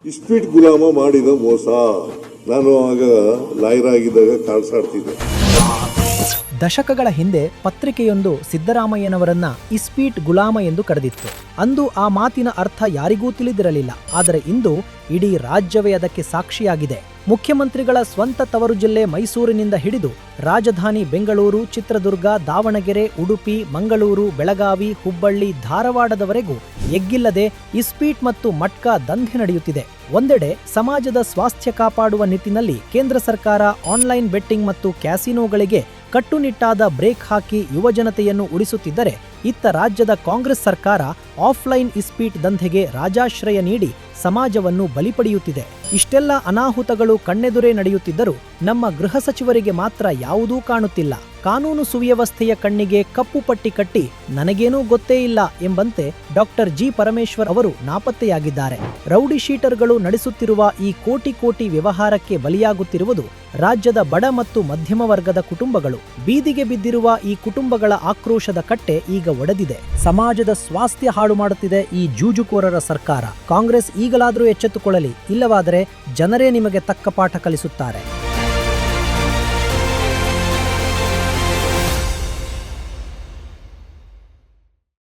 ಇಸ್ಪೀಟ್ ಗುಲಾಮ ಮಾಡಿದ ಮೋಸ. ನಾನು ಆಗ ಲಾಯರ್ ಆಗಿದ್ದಾಗ ಕಾಡ್ಸಾಡ್ತಿದ್ದೆ. ದಶಕಗಳ ಹಿಂದೆ ಪತ್ರಿಕೆಯೊಂದು ಸಿದ್ದರಾಮಯ್ಯನವರನ್ನ ಇಸ್ಪೀಟ್ ಗುಲಾಮ ಎಂದು ಕರೆದಿತ್ತು. ಅಂದು ಆ ಮಾತಿನ ಅರ್ಥ ಯಾರಿಗೂ ತಿಳಿದಿರಲಿಲ್ಲ. ಆದರೆ ಇಂದು ಇಡೀ ರಾಜ್ಯವೇ ಅದಕ್ಕೆ ಸಾಕ್ಷಿಯಾಗಿದೆ. ಮುಖ್ಯಮಂತ್ರಿಗಳ ಸ್ವಂತ ತವರು ಜಿಲ್ಲೆ ಮೈಸೂರಿನಿಂದ ಹಿಡಿದು ರಾಜಧಾನಿ ಬೆಂಗಳೂರು, ಚಿತ್ರದುರ್ಗ, ದಾವಣಗೆರೆ, ಉಡುಪಿ, ಮಂಗಳೂರು, ಬೆಳಗಾವಿ, ಹುಬ್ಬಳ್ಳಿ, ಧಾರವಾಡದವರೆಗೂ ಎಗ್ಗಿಲ್ಲದೆ ಇಸ್ಪೀಟ್ ಮತ್ತು ಮಟ್ಕಾ ದಂಧೆ ನಡೆಯುತ್ತಿದೆ. ಒಂದೆಡೆ ಸಮಾಜದ ಸ್ವಾಸ್ಥ್ಯ ಕಾಪಾಡುವ ನಿಟ್ಟಿನಲ್ಲಿ ಕೇಂದ್ರ ಸರ್ಕಾರ ಆನ್ಲೈನ್ ಬೆಟ್ಟಿಂಗ್ ಮತ್ತು ಕ್ಯಾಸಿನೋಗಳಿಗೆ ಕಟ್ಟುನಿಟ್ಟಾದ ಬ್ರೇಕ್ ಹಾಕಿ ಯುವಜನತೆಯನ್ನು ಉಳಿಸುತ್ತಿದ್ದರೆ, ಇತ್ತ ರಾಜ್ಯದ ಕಾಂಗ್ರೆಸ್ ಸರ್ಕಾರ ಆಫ್ಲೈನ್ ಇಸ್ಪೀಟ್ ದಂಧೆಗೆ ರಾಜಾಶ್ರಯ ನೀಡಿ ಸಮಾಜವನ್ನು ಬಲಿಪಡೆಯುತ್ತಿದೆ. ಇಷ್ಟೆಲ್ಲ ಅನಾಹುತಗಳು ಕಣ್ಣೆದುರೇ ನಡೆಯುತ್ತಿದ್ದರೂ ನಮ್ಮ ಗೃಹ ಸಚಿವರಿಗೆ ಮಾತ್ರ ಯಾವುದೂ ಕಾಣುತ್ತಿಲ್ಲ. ಕಾನೂನು ಸುವ್ಯವಸ್ಥೆಯ ಕಣ್ಣಿಗೆ ಕಪ್ಪು ಪಟ್ಟಿ ಕಟ್ಟಿ ನನಗೇನೂ ಗೊತ್ತೇ ಇಲ್ಲ ಎಂಬಂತೆ ಡಾಕ್ಟರ್ ಜಿ ಪರಮೇಶ್ವರ್ ಅವರು ನಾಪತ್ತೆಯಾಗಿದ್ದಾರೆ. ರೌಡಿ ಶೀಟರ್ಗಳು ನಡೆಸುತ್ತಿರುವ ಈ ಕೋಟಿ ಕೋಟಿ ವ್ಯವಹಾರಕ್ಕೆ ಬಲಿಯಾಗುತ್ತಿರುವುದು ರಾಜ್ಯದ ಬಡ ಮತ್ತು ಮಧ್ಯಮ ವರ್ಗದ ಕುಟುಂಬಗಳು. ಬೀದಿಗೆ ಬಿದ್ದಿರುವ ಈ ಕುಟುಂಬಗಳ ಆಕ್ರೋಶದ ಕಟ್ಟೆ ಈಗ ಒಡೆದಿದೆ. ಸಮಾಜದ ಸ್ವಾಸ್ಥ್ಯ ಹಾಳು ಮಾಡುತ್ತಿದೆ ಈ ಜೂಜುಕೋರರ ಸರ್ಕಾರ. ಕಾಂಗ್ರೆಸ್ ಈಗಲಾದರೂ ಎಚ್ಚೆತ್ತುಕೊಳ್ಳಲಿ, ಇಲ್ಲವಾದರೆ ಜನರೇ ನಿಮಗೆ ತಕ್ಕ ಪಾಠ ಕಲಿಸುತ್ತಾರೆ.